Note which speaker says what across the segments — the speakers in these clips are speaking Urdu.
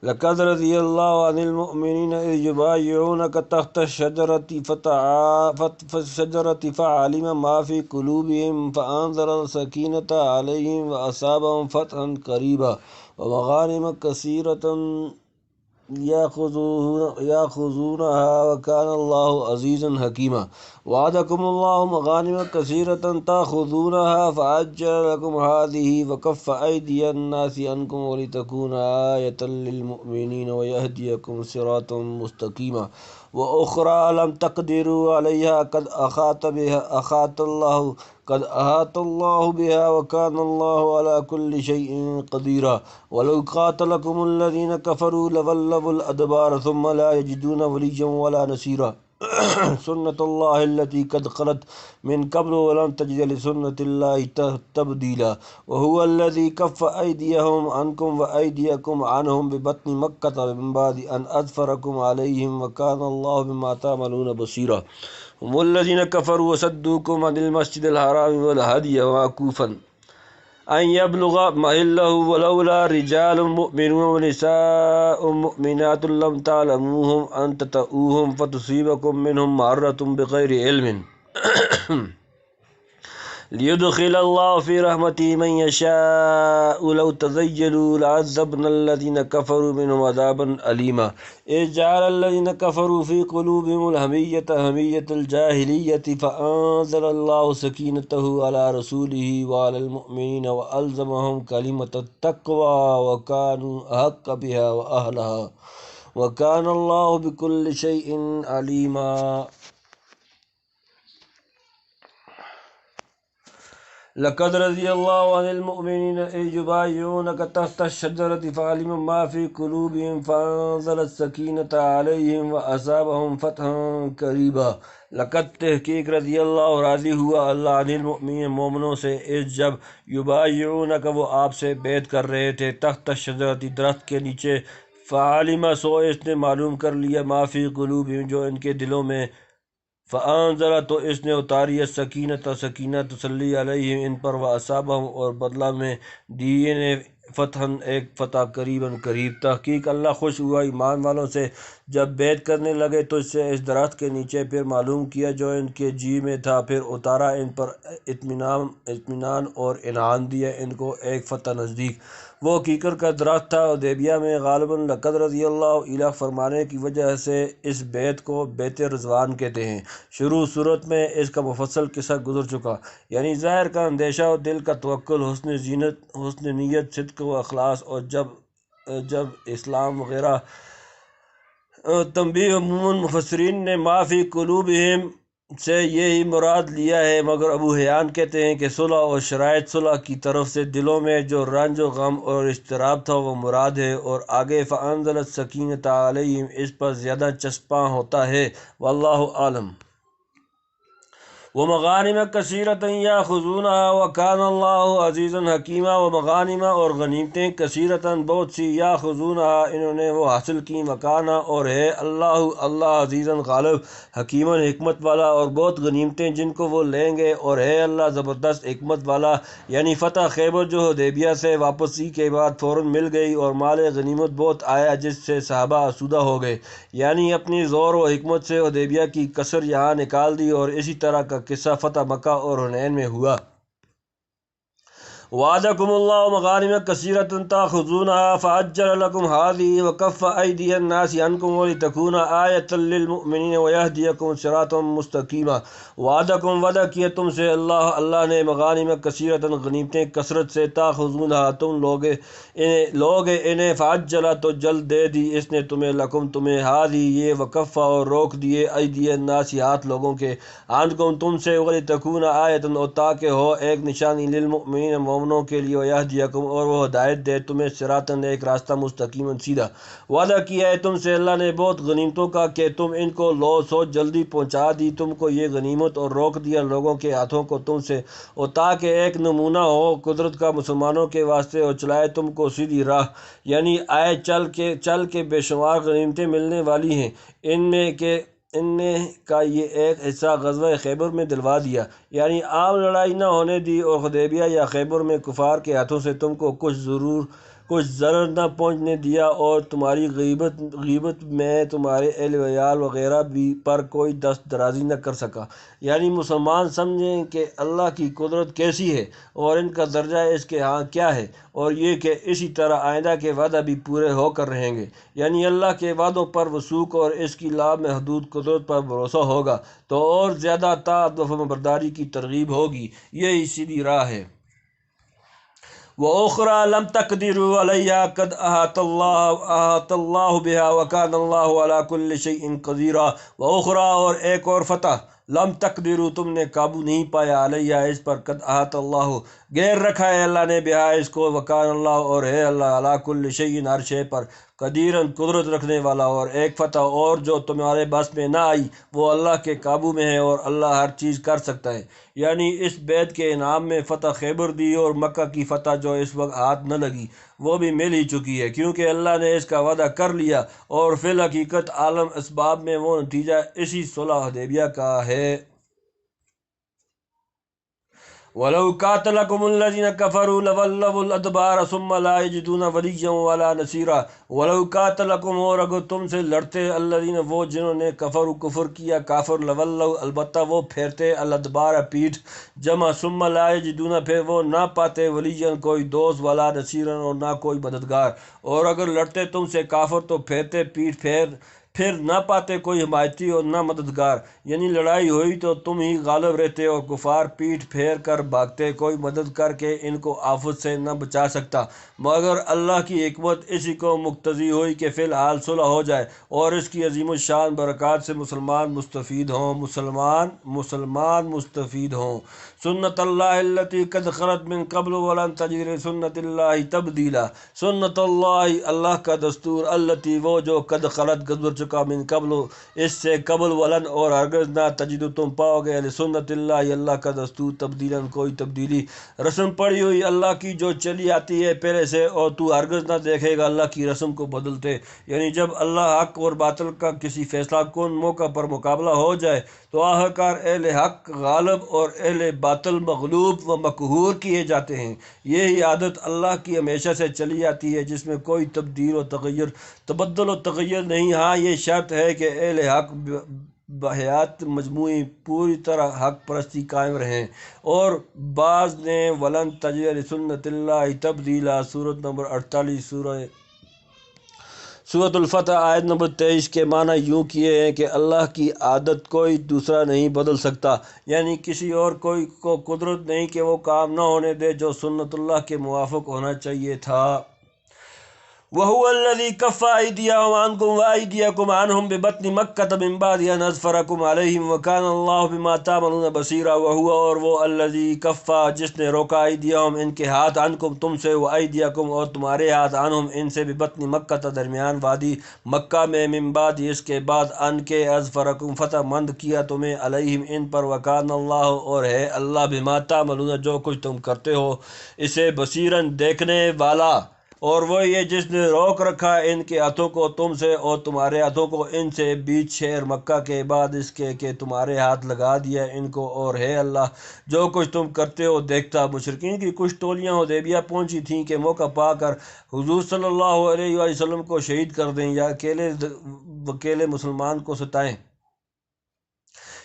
Speaker 1: لقد رضي الله عن المؤمنين إذ يبايعونك تحت الشجرة فعلم ما في قلوبهم فأنزل السكينة عليهم وأصابهم فتحا قريبا ومغانم كثيرة يأخذونها وكان الله عزيزا حكيما. وعدكم الله مغانم كثيرة تأخذونها فعجل لكم هذه وكف أيدي الناس عنكم ولتكون آية للمؤمنين ويهديكم صراطا مستقيما. وأخرى لم تقدروا عليها قد أحاط الله بها وكان الله على كل شيء قديرا. ولو قاتلكم الذين كفروا لولوا الأدبار ثم لا يجدون وليا ولا نصيرا. سنة الله التي قد خلت من قبل ولن تجد لسنة الله تبديلا. وهو الذي كف أيديهم عنكم وأيديكم عنهم ببطن مكة من بعد أن أظفركم عليهم وكان الله بما تعملون بصيرا. هم الذين كفروا وصدوكم عن المسجد الحرام والهدي معكوفا أن يبلغ محله ولولا رجال مؤمنون ونساء مؤمنات لم تعلموهم أن تطؤوهم فتصيبكم منهم معرة بغير علم ليدخل الله في رحمته من يشاء. لو تزيلوا لعذبنا الذين كفروا منهم عذابا أليما. إذ جعل الذين كفروا في قلوبهم الحمية حمية الجاهلية فأنزل الله سكينته على رسوله وعلى المؤمنين وألزمهم كلمة التقوى وكانوا أحق بها وأهلها وكان الله بكل شيء عليما. لقد رضي الله عن المؤمنين إذ يبايعونك تحت الشجرة فعلم ما في قلوبهم فأنزل السكينة عليهم وأصابهم فتحا قريبا. لقد تحقیق رضی اللہ راضی ہوا اللہ عن المؤمنین مومنوں سے اس جب یبايعونک وہ آپ سے بیعت کر رہے تھے تحت الشجرة درخت کے نیچے فعلم سو اس نے معلوم کر لیا ما فی قلوبہم جو ان کے دلوں میں فأنزل تو اس نے اتاری سکینت تسلی علیہم ان پر وأصابہم اور بدلہ میں دی انہیں فتحً ایک فتح قریباً قریب. تحقیق اللہ خوش ہوا ایمان والوں سے جب بیعت کرنے لگے تو اس سے اس درخت کے نیچے پھر معلوم کیا جو ان کے جی میں تھا پھر اتارا ان پر اطمینان اور انعام دیا ان کو ایک فتح نزدیک. وہ کیکر کا درخت تھا حدیبیہ میں غالباً. لقد رضی اللہ الہ فرمانے کی وجہ سے اس بیت کو بیت رضوان کہتے ہیں. شروع صورت میں اس کا مفصل قصہ گزر چکا یعنی ظاہر کا اندیشہ اور دل کا توکل حسن نیت صدق و اخلاص اور جب اسلام وغیرہ تنبیہ. عموماً مفسرین نے ما فی قلوبہم سے یہی مراد لیا ہے مگر ابو حیان کہتے ہیں کہ صلح اور شرائط صلح کی طرف سے دلوں میں جو رنج و غم اور اضطراب تھا وہ مراد ہے. اور آگے فأنزلت سکینۃ علیہم اس پر زیادہ چسپاں ہوتا ہے واللہ عالم. ومغانم کثیرۃ یاخذونها وکان اللہ عزیزا حکیما. ومغانم اور غنیمتیں کثیرۃ بہت سی یاخذونها انہوں نے وہ حاصل کی وکانا اور ہے اللہ عزیزا غالب حکیما حکمت والا اور بہت غنیمتیں جن کو وہ لیں گے اور ہے اللہ زبردست حکمت والا. یعنی فتح خیبر جو حدیبیہ سے واپسی کے بعد فوراً مل گئی اور مال غنیمت بہت آیا جس سے صحابہ آسودہ ہو گئے. یعنی اپنی زور و حکمت سے حدیبیہ کی کسر یہاں نکال دی اور اسی طرح کا قصہ فتح مکہ اور حنین میں ہوا. وعدکم اللہ مغانم کثیرۃ تأخذونها فعجل لکم هذه وکف ایدی الناس عنکم ولتکون آیۃ للمؤمنین ویہدیکم صراطا مستقیما. وعدکم وعدہ کیا تم سے اللہ نے مغانم کثیرۃ غنیمتیں کثرت سے تأخذونها تم لوگ انہیں فعجل تو جلد دے دی اس نے تمہیں لکم تمہیں هذه یہ وکف اور روک دیے ایدی الناس ہاتھ لوگوں کے عنکم تم سے ولتکون آیۃ اور تاکہ ہو ایک نشانی للمؤمنین مومنوں کے لیے ویہدیکم اور وہ ہدایت دے تمہیں صراطاً ایک راستہ مستقیما سیدھا. وعدہ کیا ہے تم سے اللہ نے بہت غنیمتوں کا کہ تم ان کو لو سو جلدی پہنچا دی تم کو یہ غنیمت اور روک دیا لوگوں کے ہاتھوں کو تم سے اور تاکہ ایک نمونہ ہو قدرت کا مسلمانوں کے واسطے اور چلائے تم کو سیدھی راہ. یعنی آئے چل کے بے شمار غنیمتیں ملنے والی ہیں ان نے کا یہ ایک حصہ غزوہ خیبر میں دلوا دیا. یعنی عام لڑائی نہ ہونے دی اور حدیبیہ یا خیبر میں کفار کے ہاتھوں سے تم کو کچھ ضرور کچھ ضرر نہ پہنچنے دیا، اور تمہاری غیبت میں تمہارے اہل ویال وغیرہ بھی پر کوئی دست درازی نہ کر سکا۔ یعنی مسلمان سمجھیں کہ اللہ کی قدرت کیسی ہے اور ان کا درجہ اس کے ہاں کیا ہے، اور یہ کہ اسی طرح آئندہ کے وعدہ بھی پورے ہو کر رہیں گے۔ یعنی اللہ کے وعدوں پر وثوق اور اس کی لامحدود قدرت پر بھروسہ ہوگا تو اور زیادہ طاعت و فرمانبرداری کی ترغیب ہوگی۔ یہی سیدھی راہ ہے۔ وَأُخْرَى لَمْ تَقْدِرُوا عَلَيْهَا قَدْ أَحَاطَ اللَّهُ بِهَا وَكَانَ اللَّهُ عَلَى كُلِّ شَيْءٍ قَدِيرًا۔ وَأُخْرَى اور ایک اور فتح، لم تقدروا تم نے قابو نہیں پایا علیہ اس پر، قد احاط اللہ گیر رکھا ہے اللہ نے بہا اس کو، وکان اللہ اور ہے اللہ علی کل شیء ہر شے پر قدیرن قدرت رکھنے والا۔ اور ایک فتح اور جو تمہارے بس میں نہ آئی وہ اللہ کے قابو میں ہے، اور اللہ ہر چیز کر سکتا ہے۔ یعنی اس بیت کے انعام میں فتح خیبر دی، اور مکہ کی فتح جو اس وقت ہاتھ نہ لگی وہ بھی مل ہی چکی ہے، کیونکہ اللہ نے اس کا وعدہ کر لیا، اور فی الحقیقت عالم اسباب میں وہ نتیجہ اسی صلح حدیبیہ کا ہے۔ وَلَوْ قَاتَلَكُمُ الَّذِينَ كَفَرُوا لَوَلَّوُا الْأَدْبَارَ ثُمَّ لَا يَجِدُونَ وَلِيًّا وَلَا نَصِيرًا۔ وَلَوْ قَاتَلَكُمْ اور اگر تم سے لڑتے الَّذِينَ وہ جنہوں نے کفر کیا، کافر، لَوَلَّوْا البتہ وہ پھیرتے، الْأَدْبَارَ پیٹھ جمع، ثُمَّ لَا يَجِدُونَ پھر وہ نہ پاتے، وَلِيًّا کوئی دوست، وَلَا نَصِيرًا اور نہ کوئی مددگار۔ اور اگر لڑتے تم سے کافر تو پھیرتے پیٹھ، پھر نہ پاتے کوئی حمایتی اور نہ مددگار، یعنی لڑائی ہوئی تو تم ہی غالب رہتے، اور کفار پیٹھ پھیر کر بھاگتے، کوئی مدد کر کے ان کو آفت سے نہ بچا سکتا، مگر اللہ کی حکمت اسی کو مقتضی ہوئی کہ فی الحال صلح ہو جائے، اور اس کی عظیم الشان برکات سے مسلمان مستفید ہوں۔ سنت اللہ التی قد خلت من قبل ولن تجد لسنت اللہ تبدیلا۔ سنت اللہ اللہ کا دستور، التی وہ جو قد خلت گزر چکا، من قبل اس سے قبل، ولن اور ہرگز نہ، تجد تم پاؤ گے، لسنت اللہ اللہ کا دستور تبدیلا کوئی تبدیلی، رسم پڑی ہوئی اللہ کی جو چلی آتی ہے پہلے سے، اور تو ہرگز نہ دیکھے گا اللہ کی رسم کو بدلتے۔ یعنی جب اللہ حق اور باطل کا کسی فیصلہ کن موقع پر مقابلہ ہو جائے تو آخرکار اہل حق غالب اور اہل باطل مغلوب و مقہور کیے جاتے ہیں۔ یہی عادت اللہ کی ہمیشہ سے چلی آتی ہے، جس میں کوئی تبدل و تغیر نہیں۔ ہاں یہ شرط ہے کہ اہل حق بحیات مجموعی پوری طرح حق پرستی قائم رہیں۔ اور بعض نے ولن تجد لسنت اللہ تبدیلا، سورۃ نمبر 48 سورۃ الفتح آیت نمبر 23 کے معنی یوں کیے ہیں کہ اللہ کی عادت کوئی دوسرا نہیں بدل سکتا، یعنی کسی اور کوئی کو قدرت نہیں کہ وہ کام نہ ہونے دے جو سنت اللہ کے موافق ہونا چاہیے تھا۔ وَهُوَ الَّذِي كَفَّ أَيْدِيَهُمْ عَنْكُمْ وَأَيْدِيَكُمْ عَنْهُمْ بِبَطْنِ مَكَّةَ مِنْ بَعْدِ أَنْ أَظْفَرَكُمْ عَلَيْهِمْ وَكَانَ اللَّهُ بِمَا تَعْمَلُونَ بَصِيرًا۔ وَهُوَ اور وہ الَّذِي كَفَّ جس نے روکا، أَيْدِيَهُمْ ان کے ہاتھ، عَنْكُمْ تم سے، وَأَيْدِيَكُمْ اور تمہارے ہاتھ، عَنْهُمْ ان سے، بِبَطْنِ مَكَّةَ درمیان وادی مکہ میں، مِنْ بَعْدِ اس کے بعد، ان کے، أَظْفَرَكُمْ فتح مند کیا تمہیں، عَلَيْهِمْ ان پر، وَكَانَ اللَّهُ اور ہے اللہ، بِمَا تَعْمَلُونَ جو کچھ تم کرتے ہو اسے، بصیراً دیکھنے والا۔ اور وہ یہ جس نے روک رکھا ان کے ہاتھوں کو تم سے اور تمہارے ہاتھوں کو ان سے، بیچ شہر مکہ کے، بعد اس کے کہ تمہارے ہاتھ لگا دیا ان کو، اور ہے اللہ جو کچھ تم کرتے ہو دیکھتا۔ مشرکین کی کچھ ٹولیاں حدیبیہ پہنچی تھیں کہ موقع پا کر حضور صلی اللہ علیہ وآلہ وسلم کو شہید کر دیں یا اکیلے مسلمان کو ستائیں۔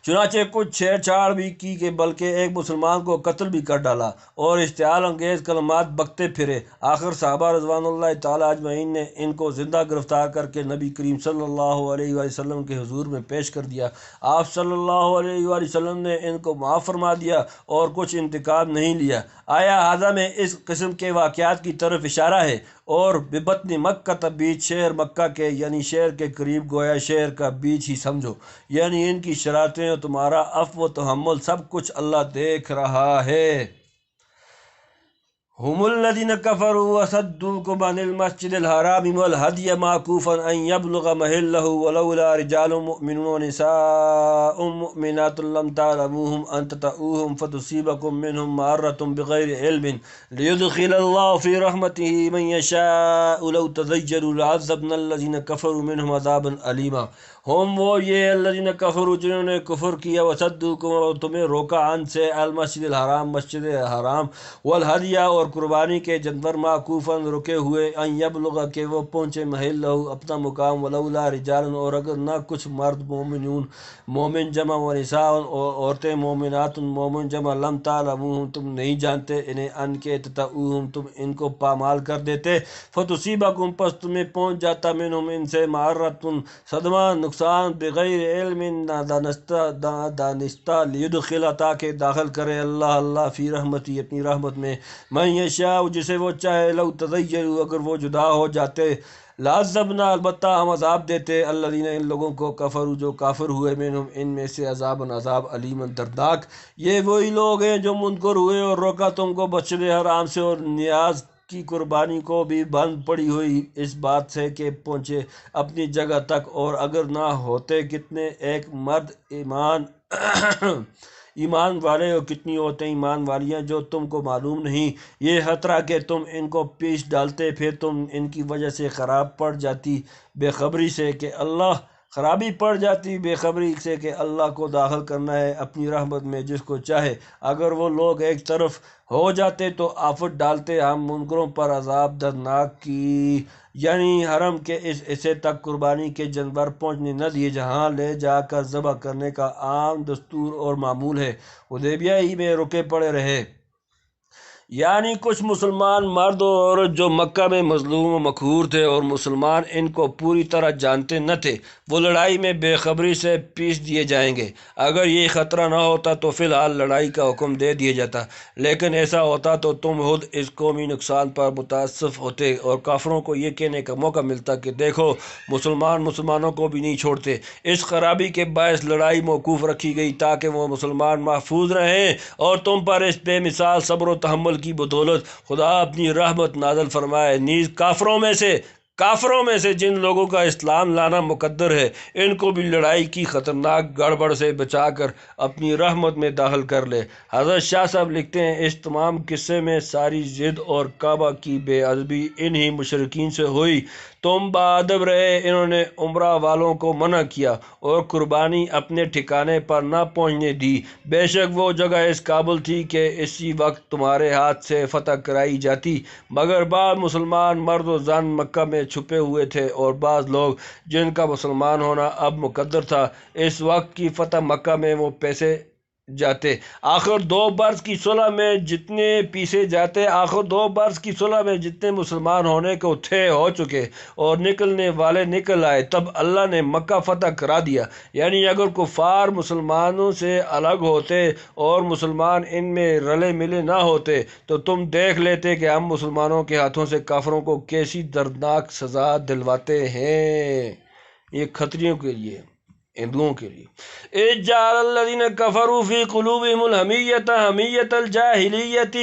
Speaker 1: چنانچہ کچھ چھیڑ چھاڑ بھی کی کہ بلکہ ایک مسلمان کو قتل بھی کر ڈالا، اور اشتعال انگیز کلمات بکتے پھرے۔ آخر صحابہ رضوان اللہ تعالیٰ اجمعین نے ان کو زندہ گرفتار کر کے نبی کریم صلی اللہ علیہ وآلہ وسلم کے حضور میں پیش کر دیا۔ آپ صلی اللہ علیہ وآلہ وسلم نے ان کو معاف فرما دیا اور کچھ انتقام نہیں لیا۔ آیا ہذا میں اس قسم کے واقعات کی طرف اشارہ ہے۔ اور ببطن مکہ بیچ شہر مکہ کے، یعنی شہر کے قریب، گویا شہر کا بیچ ہی سمجھو، یعنی ان کی شرارتیں اور تمہارا عفو و تحمل سب کچھ اللہ دیکھ رہا ہے۔ هم الذين كفروا وصدوكم عن المسجد الحرام والهدي معكوفا أن يبلغ محله ولولا رجال مؤمنون ونساء مؤمنات لم تعلموهم أن تطؤوهم فتصيبكم منهم معرة بغير علم ليدخل الله في رحمته من يشاء لو تزيلوا لعذبنا الذين كفروا منهم عذابا أليما۔ ہم وہ یہ الذین کفروا جنہوں نے کفر کیا وصدوکم اور تمہیں روکا عن سے المسجد الحرام مسجد حرام والہدیہ اور قربانی کے جانور معکوفاً رکے ہوئے ان یبلغ کہ وہ پہنچے محلہ اپنا مقام ولولا رجال اور اگر نہ کچھ مرد مومنون مومن جمع و نساء اور عورتیں مومنات مومن جمع لم تعلموہم تم نہیں جانتے انہیں ان کے تطؤہم تم ان کو پامال کر دیتے فتصیبکم پس تمہیں پہنچ جاتا منہم ان سے معرۃ صدمہ نقصان بغیر علم دانستہ لیدخل تاکہ داخل کرے اللہ فی رحمتی اپنی رحمت میں من یشاء جسے وہ چاہے لو تزیلوا اگر وہ جدا ہو جاتے لعذبنا البتہ ہم عذاب دیتے الذین ان لوگوں کو کفروا جو کافر ہوئے منہم ان میں سے عذاب علیما دردناک یہ وہی لوگ ہیں جو منکر ہوئے اور روکا تم کو مسجد حرام سے اور نیاز کی قربانی کو بھی بند پڑی ہوئی اس بات سے کہ پہنچے اپنی جگہ تک اور اگر نہ ہوتے کتنے ایک مرد ایمان والے اور کتنی عورتیں ایمان والیاں جو تم کو معلوم نہیں یہ خطرہ کہ تم ان کو پیش ڈالتے پھر تم ان کی وجہ سے خراب پڑ جاتی بے خبری سے کہ اللہ کو داخل کرنا ہے اپنی رحمت میں جس کو چاہے اگر وہ لوگ ایک طرف ہو جاتے تو آفت ڈالتے ہم منکروں پر عذاب دردناک کی یعنی حرم کے اس حصے تک قربانی کے جانور پہنچنے نہ دیے جہاں لے جا کر ذبح کرنے کا عام دستور اور معمول ہے حدیبیہ ہی میں رکے پڑے رہے یعنی کچھ مسلمان مرد و عورت جو مکہ میں مظلوم و مقہور تھے اور مسلمان ان کو پوری طرح جانتے نہ تھے وہ لڑائی میں بے خبری سے پیش دیے جائیں گے اگر یہ خطرہ نہ ہوتا تو فی الحال لڑائی کا حکم دے دیا جاتا لیکن ایسا ہوتا تو تم خود اس قومی نقصان پر متاسف ہوتے اور کافروں کو یہ کہنے کا موقع ملتا کہ دیکھو مسلمانوں کو بھی نہیں چھوڑتے اس خرابی کے باعث لڑائی موقوف رکھی گئی تاکہ وہ مسلمان محفوظ رہیں اور تم پر اس بے مثال صبر و تحمل کی بدولت خدا اپنی رحمت نازل فرمائے نیز کافروں میں سے جن لوگوں کا اسلام لانا مقدر ہے ان کو بھی لڑائی کی خطرناک گڑبڑ سے بچا کر اپنی رحمت میں داخل کر لے حضرت شاہ صاحب لکھتے ہیں اس تمام قصے میں ساری ضد اور کعبہ کی بے ادبی انہی مشرکین سے ہوئی تم باادب رہے انہوں نے عمرہ والوں کو منع کیا اور قربانی اپنے ٹھکانے پر نہ پہنچنے دی بے شک وہ جگہ اس قابل تھی کہ اسی وقت تمہارے ہاتھ سے فتح کرائی جاتی مگر بعض مسلمان مرد و زن مکہ میں چھپے ہوئے تھے اور بعض لوگ جن کا مسلمان ہونا اب مقدر تھا اس وقت کی فتح مکہ میں وہ پیسے جاتے آخر 2 برس کی صلح میں جتنے مسلمان ہونے کو تھے ہو چکے اور نکلنے والے نکل آئے تب اللہ نے مکہ فتح کرا دیا یعنی اگر کفار مسلمانوں سے الگ ہوتے اور مسلمان ان میں رلے ملے نہ ہوتے تو تم دیکھ لیتے کہ ہم مسلمانوں کے ہاتھوں سے کافروں کو کیسی دردناک سزا دلواتے ہیں یہ خطریوں کے لیے ہندوؤں کے لیے اجعل الذین کفروا فی قلوبہم الحمیۃ حمیۃ الجاہلیۃ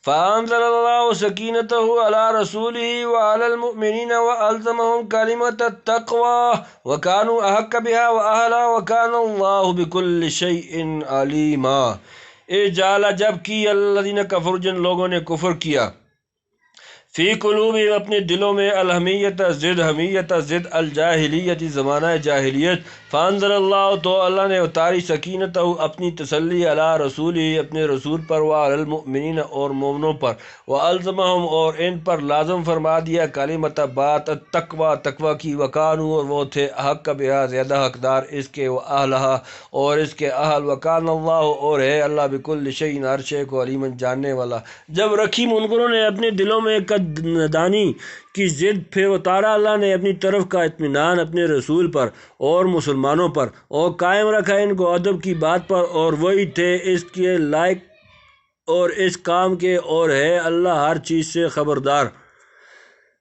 Speaker 1: فانزل اللہ سکینتہ علی رسولہ وعلی المؤمنین والزمہم کلمۃ التقوی وکانوا احق بها واہلھا وکان اللہ بکل شیء علیما اجعل جب کی الذین کفروا جن لوگوں نے کفر کیا فی قلوبہم اپنے دلوں میں الحمیت ضد الجاہلیت زمانہ جاہلیت فانزل اللہ تو اللہ نے اتاری سکینتہ اپنی تسلی علی رسول ہی اپنے رسول پر وعلی المؤمنین اور مومنوں پر والزمہم اور ان پر لازم فرما دیا کلمۃ بات تقوی کی وکانوا اور وہ تھے حق بہا زیادہ حقدار اس کے واہلھا اور اس کے اہل وکان اللہ اور ہے اللہ بکل شیء ہر شے کو علیما جاننے والا جب رکھی منکروں نے اپنے دلوں میں دانی کی ضد پھر اتارا اللہ نے اپنی طرف کا اطمینان اپنے رسول پر اور مسلمانوں پر اور قائم رکھا ان کو ادب کی بات پر اور وہی تھے اس کے لائق اور اس کام کے اور ہے اللہ ہر چیز سے خبردار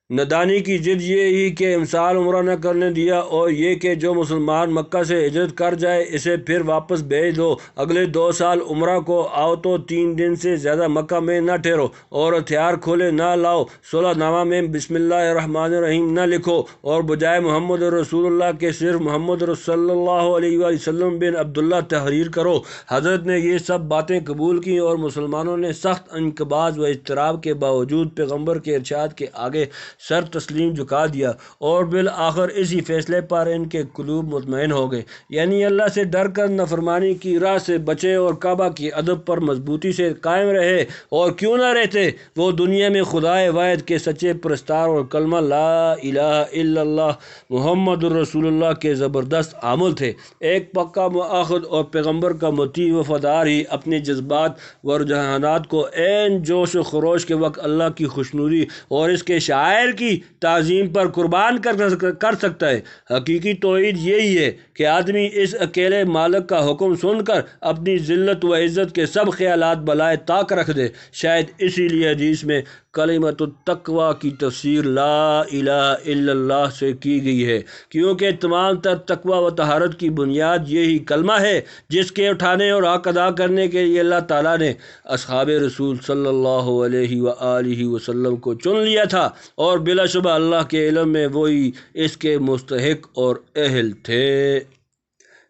Speaker 1: ندانی کی ضد یہ ہی کہ امسال عمرہ نہ کرنے دیا اور یہ کہ جو مسلمان مکہ سے ہجرت کر جائے اسے پھر واپس بھیج دو اگلے 2 سال عمرہ کو آؤ تو 3 دن سے زیادہ مکہ میں نہ ٹھہرو اور ہتھیار کھولے نہ لاؤ صلح نامہ میں بسم اللہ الرحمن الرحیم نہ لکھو اور بجائے محمد رسول اللہ کے صرف محمد صلی اللہ علیہ وآلہ وسلم بن عبداللہ تحریر کرو حضرت نے یہ سب باتیں قبول کی اور مسلمانوں نے سخت انقباض و اضطراب کے باوجود پیغمبر کے ارشاد کے آگے سر تسلیم جھکا دیا اور بالآخر اسی فیصلے پر ان کے قلوب مطمئن ہو گئے، یعنی اللہ سے ڈر کر نافرمانی کی راہ سے بچے اور کعبہ کی ادب پر مضبوطی سے قائم رہے، اور کیوں نہ رہتے، وہ دنیا میں خدائے واحد کے سچے پرستار اور کلمہ لا الہ الا اللہ محمد الرسول اللہ کے زبردست عامل تھے۔ ایک پکا مؤخذ اور پیغمبر کا مطیع وفادار ہی اپنے جذبات و رجحانات کو عین جوش و خروش کے وقت اللہ کی خوشنودی اور اس کے شاعر کی تعظیم پر قربان کر سکتا ہے۔ حقیقی توحید یہی ہے کہ آدمی اس اکیلے مالک کا حکم سن کر اپنی ذلت و عزت کے سب خیالات بالائے طاق رکھ دے۔ شاید اسی لیے حدیث میں کلمۃ التقویٰ کی تفسیر لا الہ الا اللہ سے کی گئی ہے، کیونکہ تمام تر تقویٰ و طہارت کی بنیاد یہی کلمہ ہے جس کے اٹھانے اور حق ادا کرنے کے لیے اللہ تعالیٰ نے اصحاب رسول صلی اللہ علیہ وآلہ وسلم کو چن لیا تھا، اور بلا شبہ اللہ کے علم میں وہی اس کے مستحق اور اہل تھے۔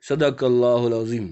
Speaker 1: صدق اللہ العظیم۔